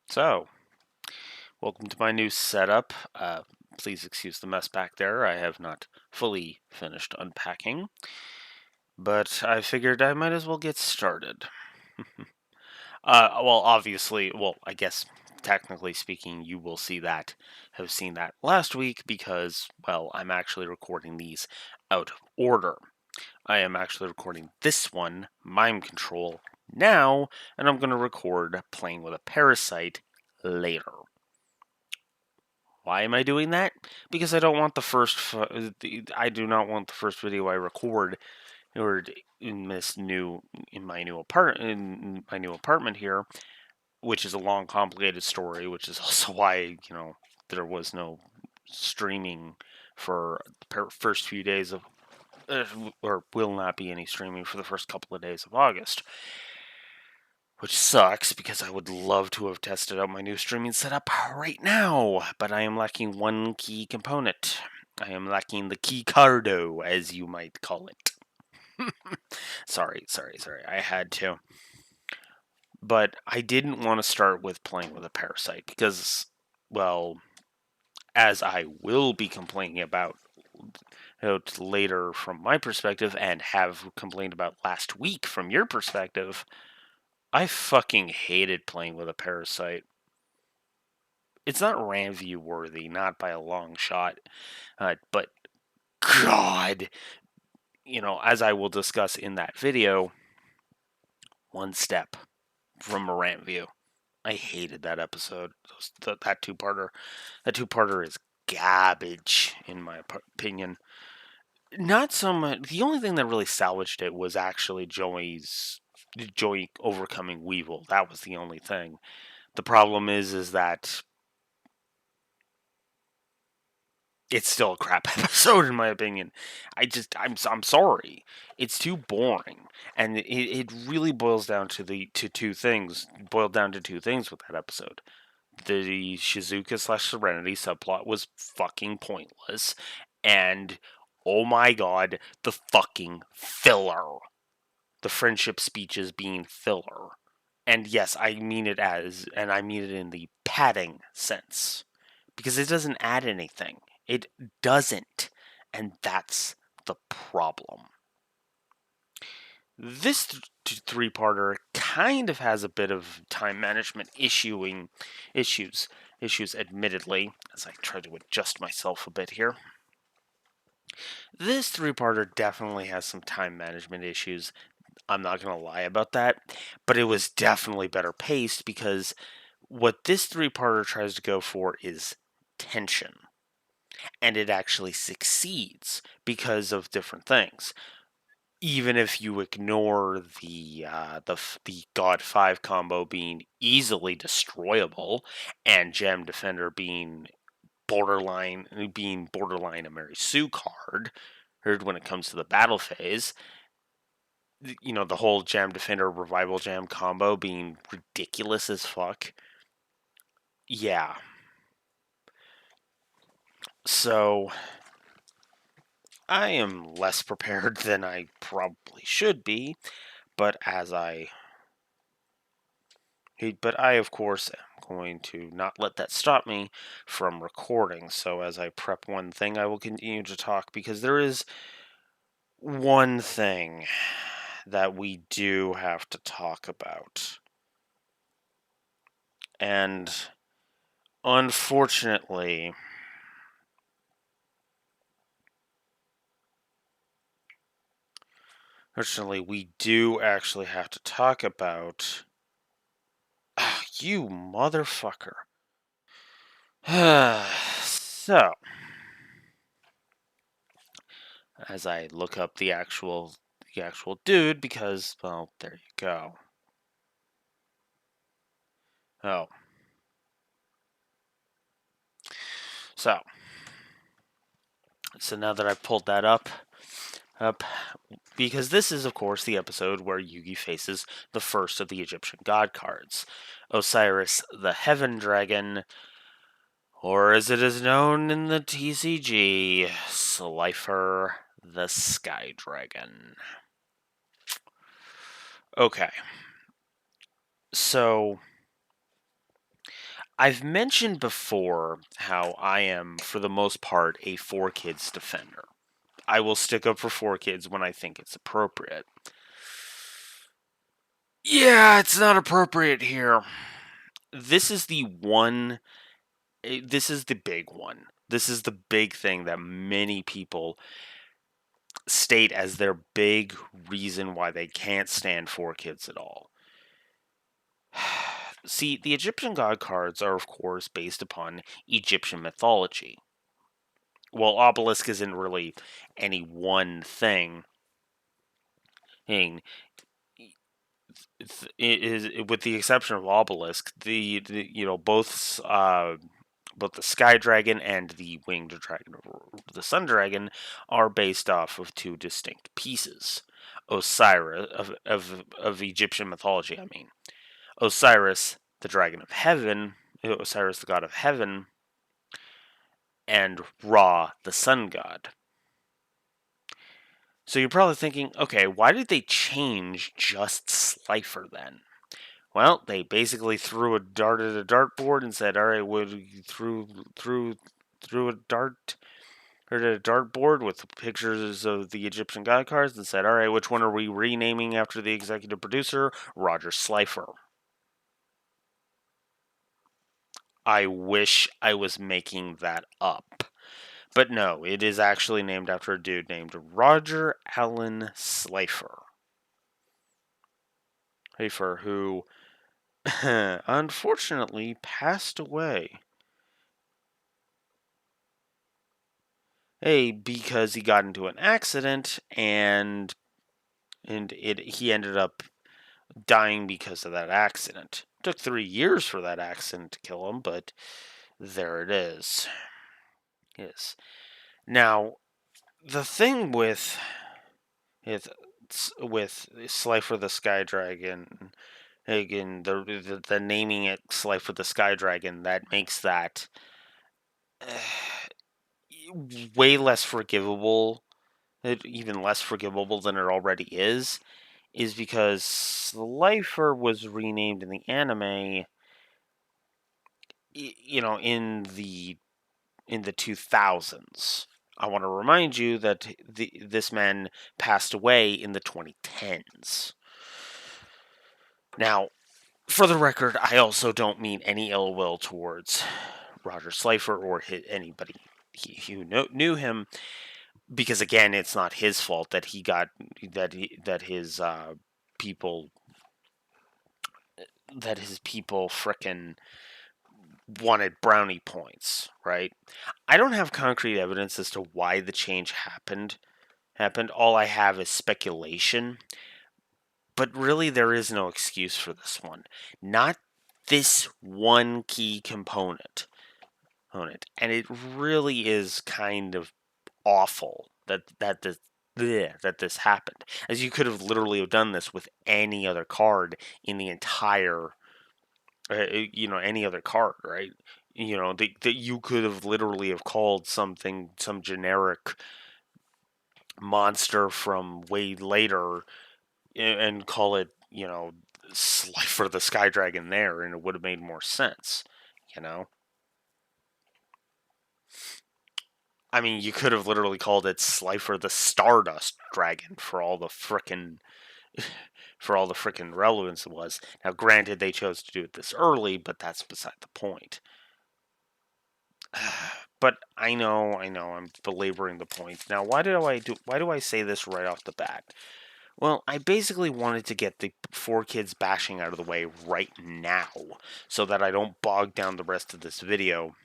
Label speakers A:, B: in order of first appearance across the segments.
A: So, welcome to my new setup. Please excuse the mess back there. I have not fully finished unpacking, but I figured I might as well get started. I guess technically speaking, you will have seen that last week because, well, I'm actually recording these out of order. I am actually recording this one, Mime Control, now, and I'm going to record Playing with a Parasite later. Why am I doing that? Because I don't want I do not want the first video I record or in my new apartment here, which is a long, complicated story. Which is also why there was no streaming for the first few days of, or will not be any streaming for the first couple of days of August. Which sucks because I would love to have tested out my new streaming setup right now, but I am lacking one key component. I am lacking the key cardo, as you might call it. sorry. I had to. But I didn't want to start with Playing with a Parasite because, well, as I will be complaining about later from my perspective and have complained about last week from your perspective, I fucking hated Playing with a Parasite. It's not Ramview worthy, not by a long shot, but God, as I will discuss in that video, one step from a Ramview. I hated that episode. That two-parter. That two-parter is garbage, in my opinion. Not so much. The only thing that really salvaged it was actually Joey overcoming Weevil. That was the only thing. The problem is that it's still a crap episode in my opinion. I'm sorry. It's too boring, and it really boils down to two things. Boiled down to two things with that episode. The Shizuka/Serenity subplot was fucking pointless, and oh my god, the fucking filler. The friendship speeches being filler. And yes, I mean it in the padding sense. Because it doesn't add anything. It doesn't. And that's the problem. This three-parter kind of has a bit of time management issues, admittedly, as I try to adjust myself a bit here. This three-parter definitely has some time management issues. I'm not going to lie about that, but it was definitely better paced because what this three-parter tries to go for is tension. And it actually succeeds because of different things. Even if you ignore the God 5 combo being easily destroyable and Gem Defender being borderline a Mary Sue card, when it comes to the battle phase, the whole Jam Defender Revival Jam combo being ridiculous as fuck. Yeah. So, I am less prepared than I probably should be, but I, of course, am going to not let that stop me from recording. So, as I prep one thing, I will continue to talk because there is one thing that we do have to talk about. And unfortunately, we do actually have to talk about. You motherfucker. So, as I look up the actual dude, because, well, there you go. Oh. So now that I've pulled that up, because this is, of course, the episode where Yugi faces the first of the Egyptian god cards, Osiris the Heaven Dragon, or as it is known in the TCG, Slifer the Sky Dragon. Okay. So, I've mentioned before how I am, for the most part, a 4Kids defender. I will stick up for 4Kids when I think it's appropriate. Yeah, it's not appropriate here. This is the one. This is the big one. This is the big thing that many people state as their big reason why they can't stand 4Kids at all. See, the Egyptian god cards are, of course, based upon Egyptian mythology. Well, obelisk isn't really any one thing. It is, with the exception of obelisk, both the sky dragon and the winged dragon, the sun dragon, are based off of two distinct pieces. Osiris of Egyptian mythology, I mean. Osiris, the dragon of heaven, Osiris, the god of heaven, and Ra, the sun god. So you're probably thinking, okay, why did they change just Slifer then? Well, they basically threw a dart at a dartboard and said, "All right, threw a dart at a dartboard with pictures of the Egyptian god cards and said, all right, which one are we renaming after the executive producer, Roger Slifer?" I wish I was making that up. But no, it is actually named after a dude named Roger Allen Slifer. Who unfortunately passed away. Because he got into an accident he ended up dying because of that accident. It took 3 years for that accident to kill him, but there it is. Yes. Now, the thing with Slifer the Sky Dragon, again, the naming it Slifer the Sky Dragon, that makes that way less forgivable, even less forgivable than it already is because Slifer was renamed in the anime, in the 2000s. I want to remind you that this man passed away in the 2010s. Now, for the record, I also don't mean any ill will towards Roger Slifer or anybody who knew him, because again, it's not his fault that his people frickin' wanted brownie points, right? I don't have concrete evidence as to why the change happened. All I have is speculation. But really, there is no excuse for this one. Not this one key component. And it really is kind of awful that this happened. As you could have literally have done this with any other card in the entire, any other card, right? That you could have literally have called some generic monster from way later and call it, Slifer the Sky Dragon there, and it would have made more sense, you know? I mean, you could have literally called it Slifer the Stardust Dragon for all the frickin' relevance it was. Now, granted, they chose to do it this early, but that's beside the point. But I know, I'm belaboring the point. Now, why do I say this right off the bat? Well, I basically wanted to get the 4Kids bashing out of the way right now, so that I don't bog down the rest of this video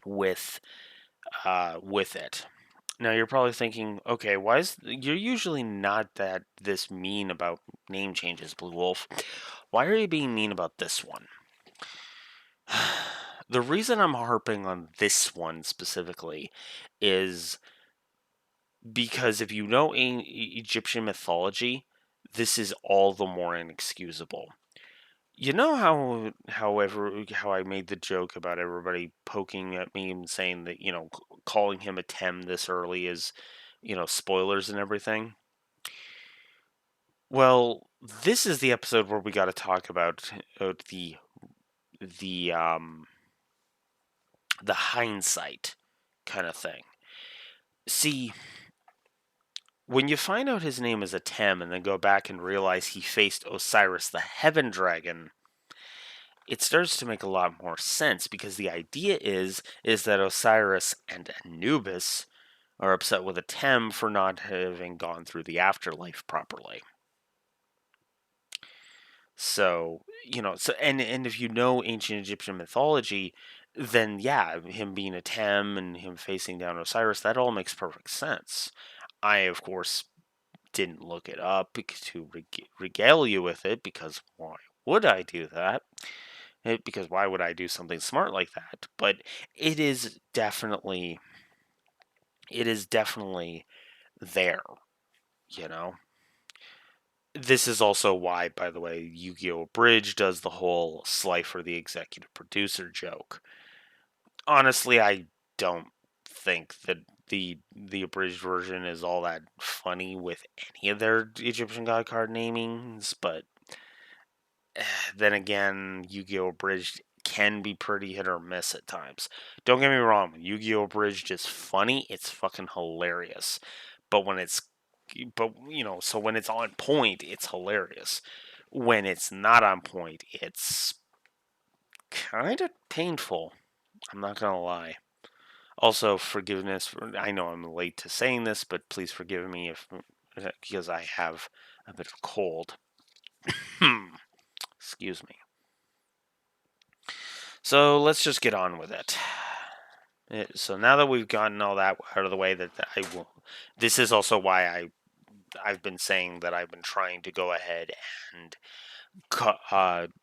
A: with it. Now you're probably thinking, okay, you're usually not this mean about name changes, Blue Wolf. Why are you being mean about this one? The reason I'm harping on this one specifically is because if you know Egyptian mythology, this is all the more inexcusable. You know how I made the joke about everybody poking at me and saying that, calling him a Tem this early is, spoilers and everything? Well, this is the episode where we got to talk about the the hindsight kind of thing. See, when you find out his name is Atem and then go back and realize he faced Osiris the Heaven Dragon, it starts to make a lot more sense, because the idea is that Osiris and Anubis are upset with Atem for not having gone through the afterlife properly. So, and if you know ancient Egyptian mythology, then yeah, him being Atem and him facing down Osiris, that all makes perfect sense. I, of course, didn't look it up to regale you with it, because why would I do that? Because why would I do something smart like that? But it is definitely there, you know. This is also why, by the way, Yu-Gi-Oh! Bridge does the whole Slifer the executive producer joke. Honestly, I don't think that the abridged version is all that funny with any of their Egyptian god card namings, but then again, Yu-Gi-Oh! Abridged can be pretty hit or miss at times. Don't get me wrong, when Yu-Gi-Oh! Abridged is funny, it's fucking hilarious. But when it's so when it's on point, it's hilarious. When it's not on point, it's kind of painful. I'm not gonna lie. Also, forgiveness for, I know I'm late to saying this, but please forgive me if because I have a bit of a cold. Excuse me. So let's just get on with it. So now that we've gotten all that out of the way, that I will. This is also why I've been saying that I've been trying to go ahead and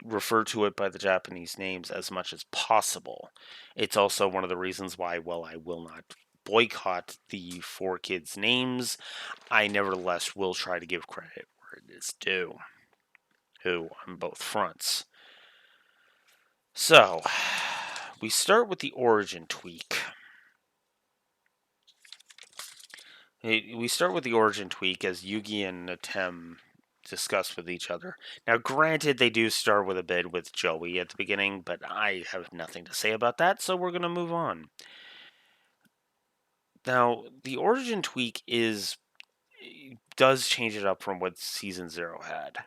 A: refer to it by the Japanese names as much as possible. It's also one of the reasons why, while I will not boycott the 4 kids' names, I nevertheless will try to give credit where it is due. Who on both fronts. So, we start with the origin tweak. We start with the origin tweak as Yugi and Atem discuss with each other. Now, granted, they do start with a bit with Joey at the beginning, but I have nothing to say about that, so we're going to move on. Now, the origin tweak does change it up from what Season 0 had.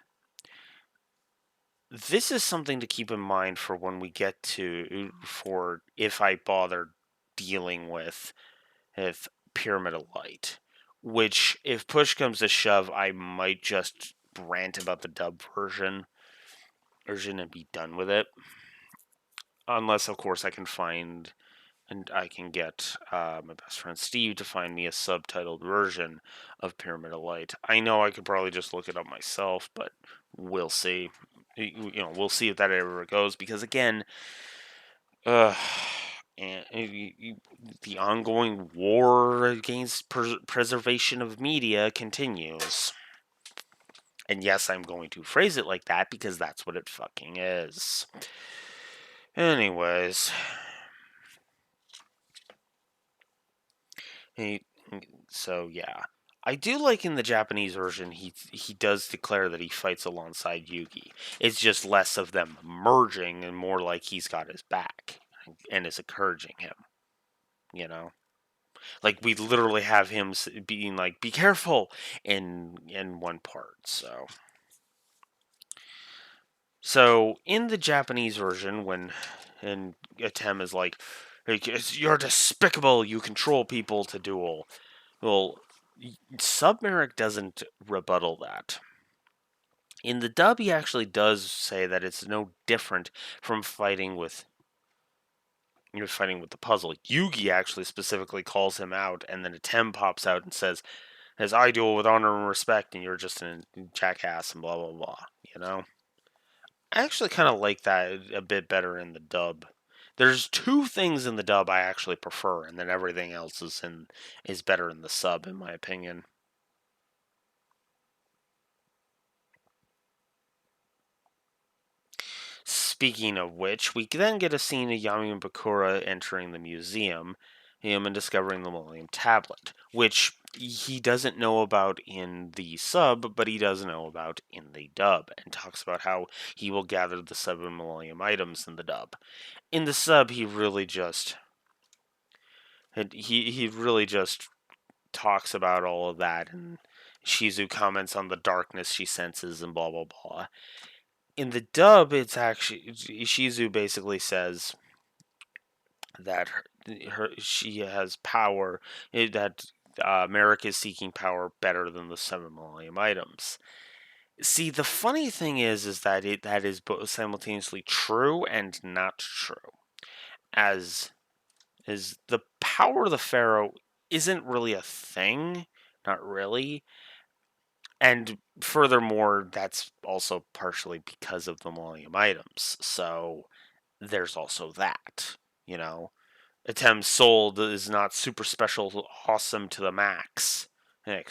A: This is something to keep in mind for when we get to, for if I bother dealing with Pyramid of Light. Which, if push comes to shove, I might just rant about the dub version and be done with it. Unless, of course, I can find and I can get my best friend Steve to find me a subtitled version of Pyramid of Light. I know I could probably just look it up myself, but we'll see. We'll see if that ever goes, because again, and the ongoing war against preservation of media continues. And yes, I'm going to phrase it like that because that's what it fucking is. Anyways. So yeah. I do like in the Japanese version he does declare that he fights alongside Yugi. It's just less of them merging and more like he's got his back and is encouraging him. You know? Like we literally have him being like, "Be careful," in one part. So in the Japanese version, when Atem is like, "You're despicable. You control people to duel." Well, Marik doesn't rebuttal that. In the dub, he actually does say that it's no different from fighting with the puzzle. Yugi actually specifically calls him out, and then Atem pops out and says, "As I duel with honor and respect, and you're just a jackass," and blah blah blah. You know, I actually kind of like that a bit better in the dub. There's 2 things in the dub I actually prefer, and then everything else is better in the sub, in my opinion. Speaking of which, we then get a scene of Yami and Bakura entering the museum, and discovering the Millennium Tablet, which he doesn't know about in the sub, but he does know about in the dub, and talks about how he will gather the 7 Millennium items in the dub. In the sub, he really just talks about all of that, and Shizu comments on the darkness she senses and blah blah blah. In the dub, it's actually Shizu basically says that she has power, that Marik is seeking power better than the 7 Millennium items. See, the funny thing is that that is both simultaneously true and not true. As is the power of the Pharaoh isn't really a thing, not really. And furthermore, that's also partially because of the Millennium items. So there's also that, you know. Atem's soul is not super special awesome to the max.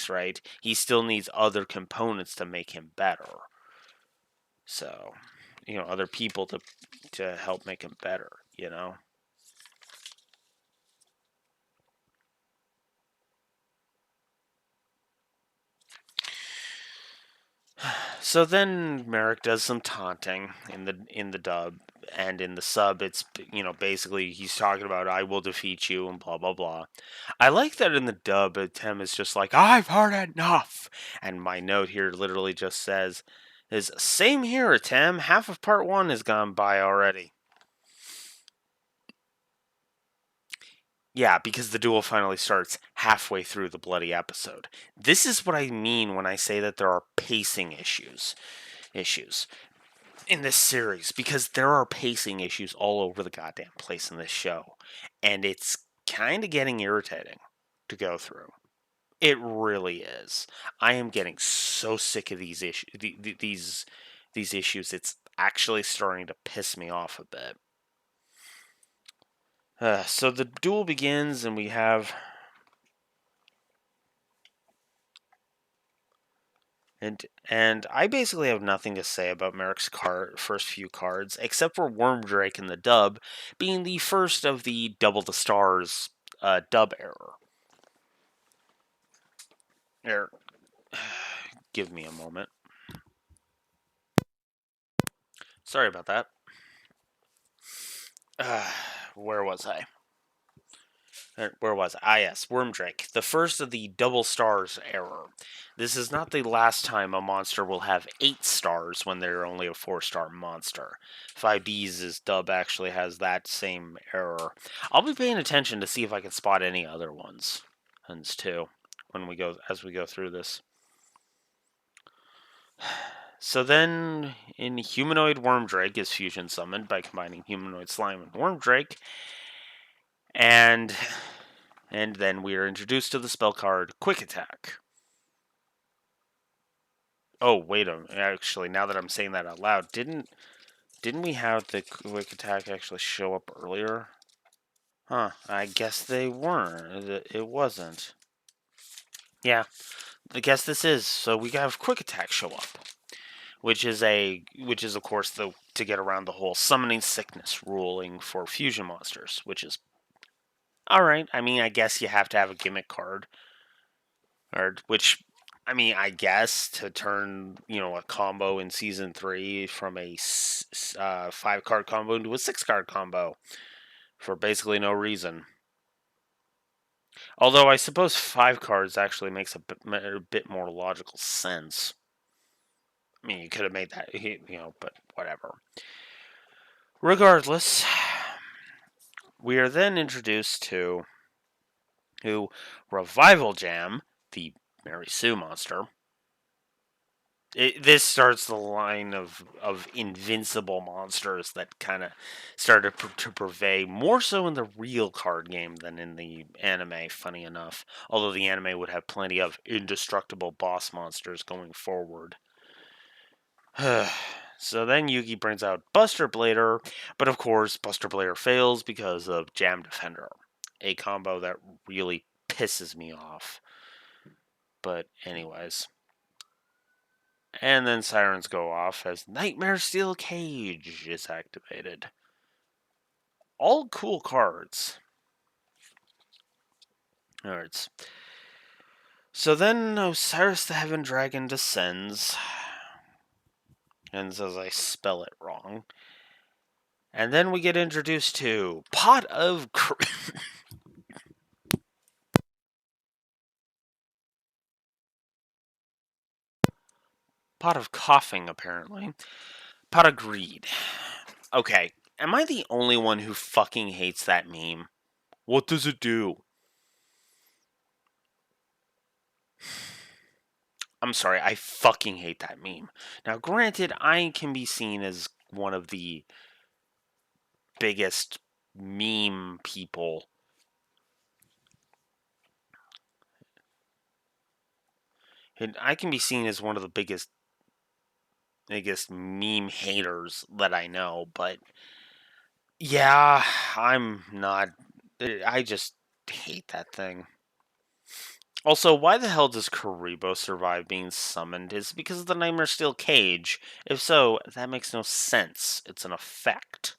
A: Right? He still needs other components to make him better. So, other people to help make him better. So then Marik does some taunting in the dub, and in the sub it's basically he's talking about I will defeat you and blah blah blah. I like that in the dub Tim is just like I've heard enough, and my note here literally just says is same here Tim, half of part 1 has gone by already. Yeah, because the duel finally starts halfway through the bloody episode. This is what I mean when I say that there are pacing issues in this series, because there are pacing issues all over the goddamn place in this show, and it's kind of getting irritating to go through. It really is. I am getting so sick of these issues. These issues. It's actually starting to piss me off a bit. So the duel begins, and we have and I basically have nothing to say about Marik's first few cards, except for Wormdrake in the dub being the first of the Double the Stars dub error. Here, give me a moment. Sorry about that. Where was I? Where was I? Ah, yes, Wormdrake, the first of the Double Stars error. This is not the last time a monster will have 8 stars when they're only a 4-star monster. 5B's dub actually has that same error. I'll be paying attention to see if I can spot any other ones too as we go through this. So then, in Humanoid Wormdrake is fusion summoned by combining Humanoid Slime and Wormdrake, and then we are introduced to the spell card Quick Attack. Oh, wait a minute. Actually, now that I'm saying that out loud, didn't we have the Quick Attack actually show up earlier? Huh, I guess they weren't. It wasn't. Yeah, I guess this is. So we have Quick Attack show up, which is of course to get around the whole summoning sickness ruling for fusion monsters, which is all right. I mean, I guess you have to have a gimmick card, or which, I mean, I guess to turn a combo in season 3 from a 5-card combo into a 6-card combo for basically no reason. Although I suppose 5 cards actually makes a bit more logical sense. I mean, you could have made that, but whatever. Regardless, we are then introduced to Revival Jam, the Mary Sue monster. This starts the line of invincible monsters that kind of started to purvey more so in the real card game than in the anime, funny enough. Although the anime would have plenty of indestructible boss monsters going forward. So then Yugi brings out Buster Blader, but of course Buster Blader fails because of Jam Defender, a combo that really pisses me off. But anyways. And then sirens go off as Nightmare Steel Cage is activated. All cool cards. Alright. So then Osiris the Heaven Dragon descends and says I spell it wrong. And then we get introduced to Pot of Pot of Coughing, apparently. Pot of Greed. Okay, am I the only one who fucking hates that meme? What does it do? I'm sorry, I fucking hate that meme. Now, granted, I can be seen as one of the biggest meme people. And I can be seen as one of the biggest meme haters that I know, but yeah, I'm not. I just hate that thing. Also, why the hell does Karibo survive being summoned? Is it because of the Nightmare Steel cage? If so, that makes no sense. It's an effect.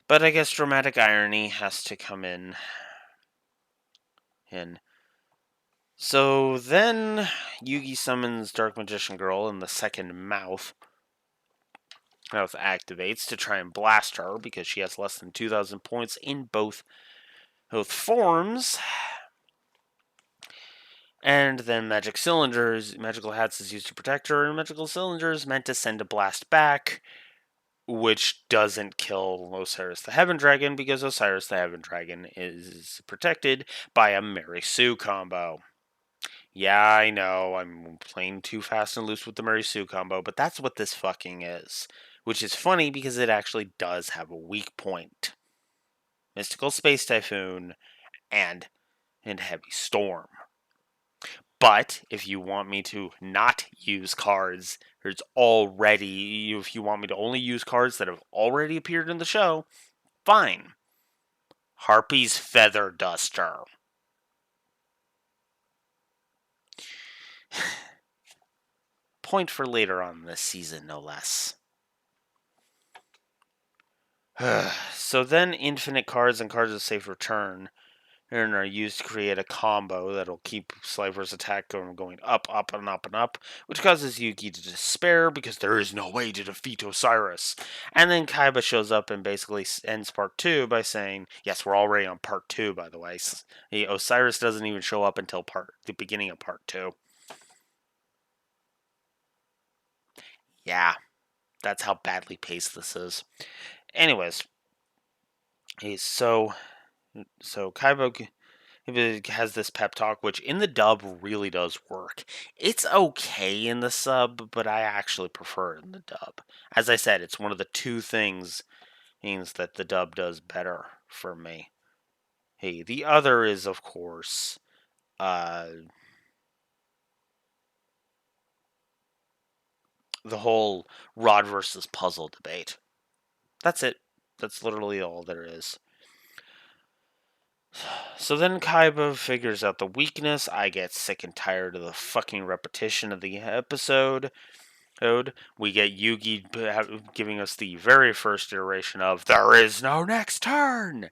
A: But I guess dramatic irony has to come in. So then Yugi summons Dark Magician Girl and the second mouth. Mouth activates to try and blast her because she has less than 2,000 points in both forms. And then magical hats is used to protect her, and magical cylinders meant to send a blast back, which doesn't kill Osiris the Heaven Dragon because Osiris the Heaven Dragon is protected by a Mary Sue combo. Yeah, I know, I'm playing too fast and loose with the Mary Sue combo, but that's what this fucking is. Which is funny because it actually does have a weak point. Mystical Space Typhoon and Heavy Storm. But if you want me to not use cards, if you want me to only use cards that have already appeared in the show, fine. Harpy's Feather Duster. Point for later on this season, no less. So then infinite cards and cards of safe return and are used to create a combo that'll keep Slifer's attack going up, up, and up, and up, which causes Yugi to despair because there is no way to defeat Osiris. And then Kaiba shows up and basically ends part 2 by saying, yes, we're already on part 2, by the way. Osiris doesn't even show up until the beginning of part 2. Yeah, that's how badly paced this is. Anyways, so Kaiba has this pep talk, which in the dub really does work. It's okay in the sub, but I actually prefer it in the dub. As I said, it's one of the two things means that the dub does better for me. Hey, the other is, of course, the whole rod versus puzzle debate. That's it. That's literally all there is. So then Kaiba figures out the weakness. I get sick and tired of the fucking repetition of the episode. We get Yugi giving us the very first iteration of "There is no next turn,"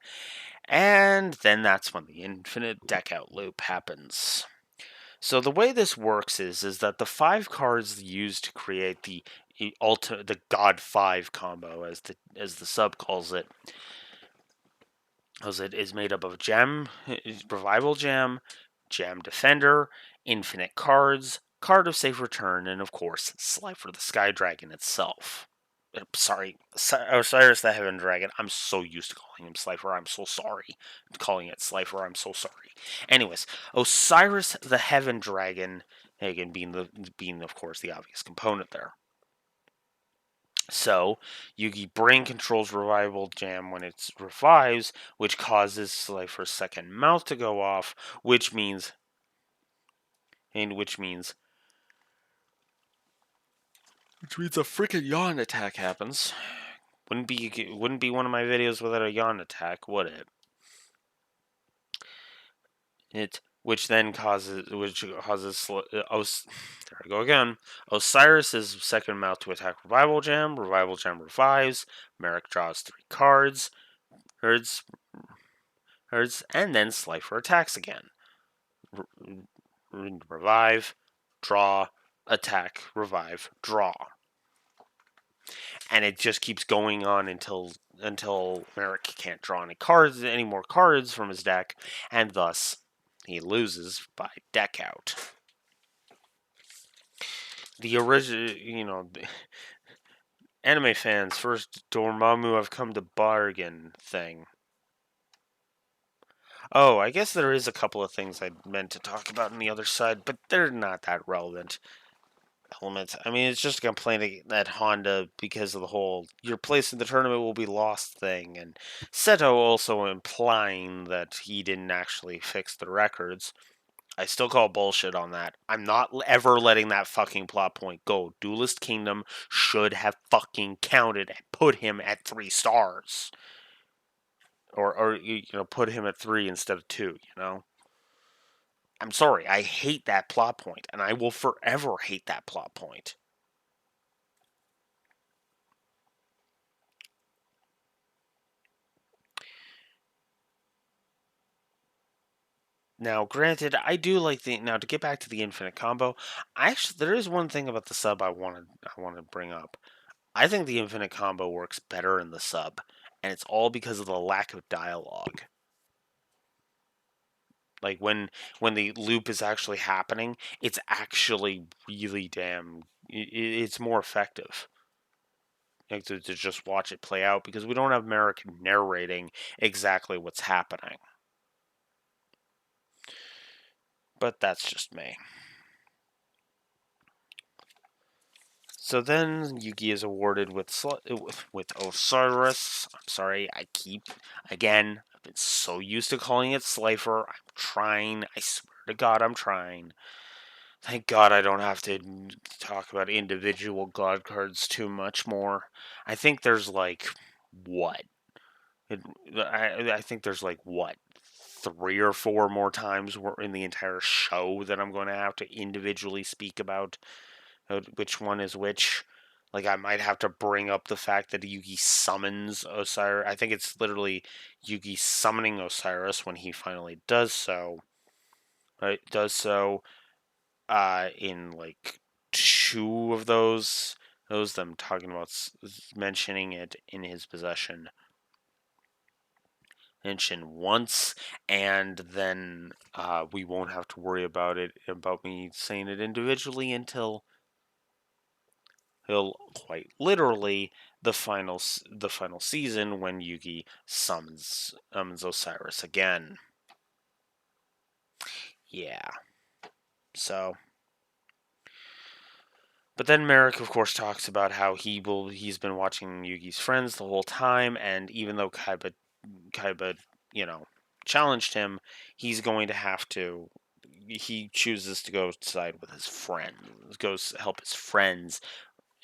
A: and then that's when the infinite deck out loop happens. So the way this works is that the 5 cards used to create the God 5 combo, as the sub calls it, as it is made up of Gem, Revival Gem, Gem Defender, Infinite Cards, Card of Safe Return, and of course, Slifer the Sky Dragon itself. Sorry, Osiris the Heaven Dragon. I'm so used to calling him Slifer. I'm so sorry. Calling it Slifer. I'm so sorry. Anyways, Osiris the Heaven Dragon, again being of course the obvious component there. So, Yugi Brain controls Revival Jam when it revives, which causes Slifer's second mouth to go off, which means a freaking yawn attack happens. Wouldn't be one of my videos without a yawn attack, would it? Which causes there I go again. Osiris's second mouth to attack Revival Jam. Revival Jam revives. Marik draws 3 cards. Herds, and then Slifer attacks again. revive, draw, attack, revive, draw. And it just keeps going on until Marik can't draw any more cards from his deck, and thus he loses by deck out. The original, anime fans, first Dormammu I've come to bargain thing. Oh, I guess there is a couple of things I meant to talk about on the other side, but they're not that relevant elements. I mean, it's just a complaint at Honda because of the whole your place in the tournament will be lost thing, and Seto also implying that he didn't actually fix the records. I still call bullshit on that. I'm not ever letting that fucking plot point go. Duelist Kingdom should have fucking counted and put him at 3 stars. Or put him at 3 instead of 2. I'm sorry, I hate that plot point, and I will forever hate that plot point. Now, granted, I do like now to get back to the infinite combo. There is one thing about the sub I want to bring up. I think the infinite combo works better in the sub, and it's all because of the lack of dialogue. Like when the loop is actually happening, it's actually really damn. It's more effective. Like to just watch it play out because we don't have Marik narrating exactly what's happening. But that's just me. So then Yugi is awarded with Osiris. I'm sorry, I've been so used to calling it Slifer. I'm trying. I swear to God, I'm trying. Thank God I don't have to talk about individual god cards too much more. I think there's like what? I think there's like what? 3 or 4 more times in the entire show that I'm going to have to individually speak about which one is which. Like, I might have to bring up the fact that Yugi summons Osiris. I think it's literally Yugi summoning Osiris when he finally does so. Right? Does so in, like, 2 of those. Those them talking about mentioning it in his possession. Mention once, and then we won't have to worry about me saying it individually until he'll quite literally the final season when Yugi summons Osiris again. Yeah. So, but then Marik, of course, talks about how he's been watching Yugi's friends the whole time, and even though Kaiba, challenged him, he's going to have to. He chooses to go side with his friends, goes help his friends,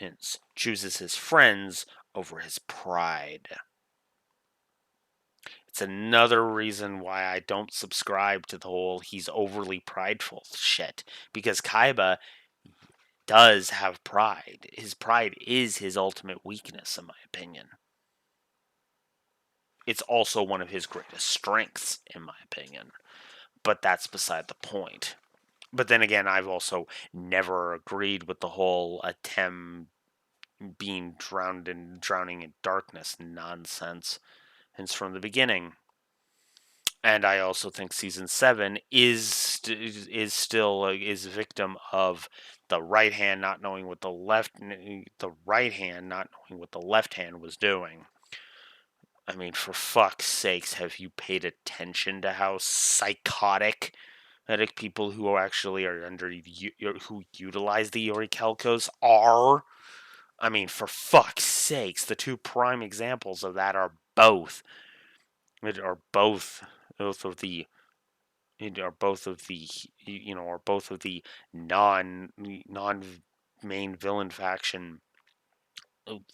A: and chooses his friends over his pride. It's another reason why I don't subscribe to the whole he's overly prideful shit. Because Kaiba does have pride. His pride is his ultimate weakness, in my opinion. It's also one of his greatest strengths, in my opinion. But that's beside the point. But then again, I've also never agreed with the whole Atem being drowning in darkness nonsense. Hence from the beginning. And I also think season 7 is victim of the right hand not knowing what the right hand not knowing what the left hand was doing. I mean, for fuck's sakes, have you paid attention to how psychotic people who actually are who utilize the Orichalcos are? I mean, for fuck's sakes, the 2 prime examples of that are both of the non main villain faction.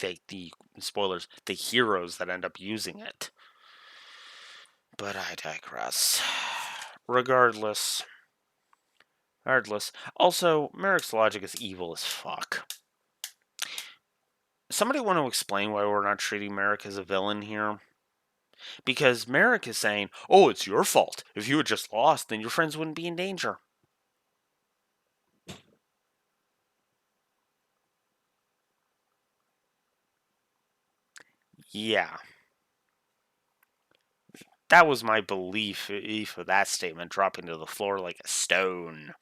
A: The spoilers, the heroes that end up using it. But I digress. Regardless. Also, Marik's logic is evil as fuck. Somebody want to explain why we're not treating Marik as a villain here? Because Marik is saying, oh, it's your fault. If you had just lost, then your friends wouldn't be in danger. Yeah. That was my belief of that statement dropping to the floor like a stone.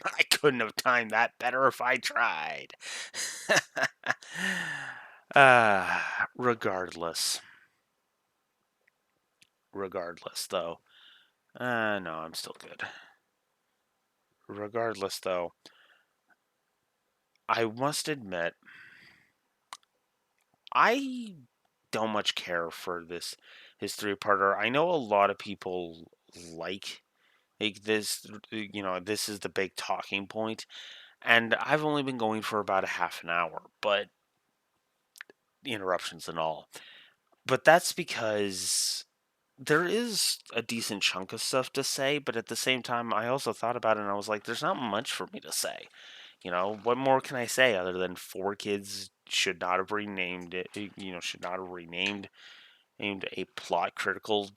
A: I couldn't have timed that better if I tried. Regardless. Regardless, though. No, I'm still good. Regardless, though, I must admit, I don't much care for this his three-parter. I know a lot of people like this. This is the big talking point, and I've only been going for about a half an hour, but interruptions and all. But that's because there is a decent chunk of stuff to say, but at the same time, I also thought about it and I was like, there's not much for me to say. What more can I say other than four kids should not have renamed it, should not have named a plot critical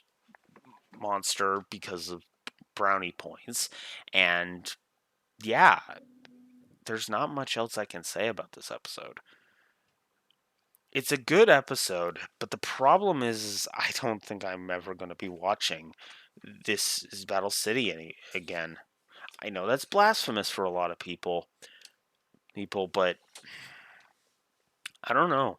A: monster because of brownie points. And yeah, there's not much else I can say about this episode. It's a good episode, but the problem is I don't think I'm ever going to be watching This Is Battle City again. I know that's blasphemous for a lot of people, but I don't know.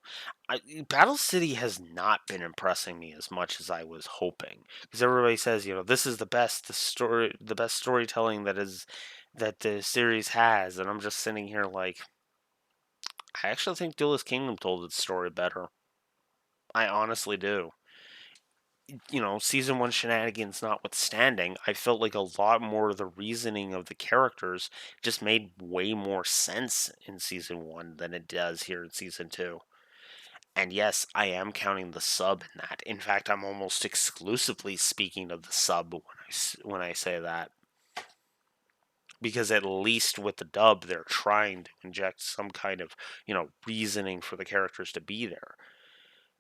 A: Battle City has not been impressing me as much as I was hoping, because everybody says, this is the best storytelling that the series has, and I'm just sitting here like, I actually think Duelist Kingdom told its story better. I honestly do. Season one shenanigans notwithstanding, I felt like a lot more of the reasoning of the characters just made way more sense in season one than it does here in season two. And yes, I am counting the sub in that. In fact, I'm almost exclusively speaking of the sub when I say that. Because at least with the dub, they're trying to inject some kind of, reasoning for the characters to be there.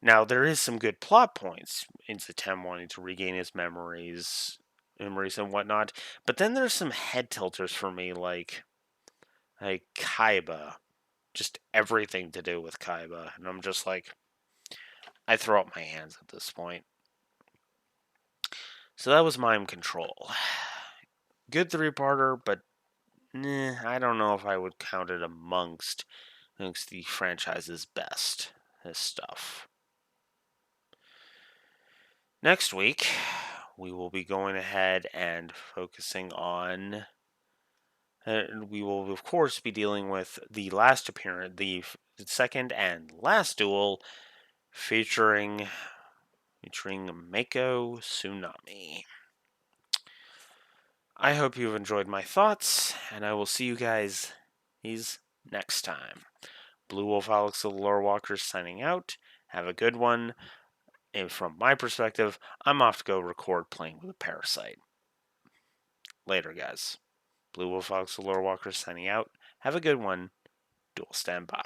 A: Now, there is some good plot points into Tem wanting to regain his memories and whatnot. But then there's some head tilters for me, like Kaiba. Just everything to do with Kaiba. And I'm just like, I throw up my hands at this point. So that was Mime Control. Good three-parter, but I don't know if I would count it amongst the franchise's best. This stuff. Next week, we will be going ahead and focusing on. We will, of course, be dealing with the last appearance, the second and last duel, featuring Mako Tsunami. I hope you've enjoyed my thoughts, and I will see you guys next time. Blue Wolf Alex of the Lore Walkers signing out. Have a good one. And from my perspective, I'm off to go record playing with a parasite. Later, guys. Blue Wolf Alex of the Lore Walkers signing out. Have a good one. Duel stand by.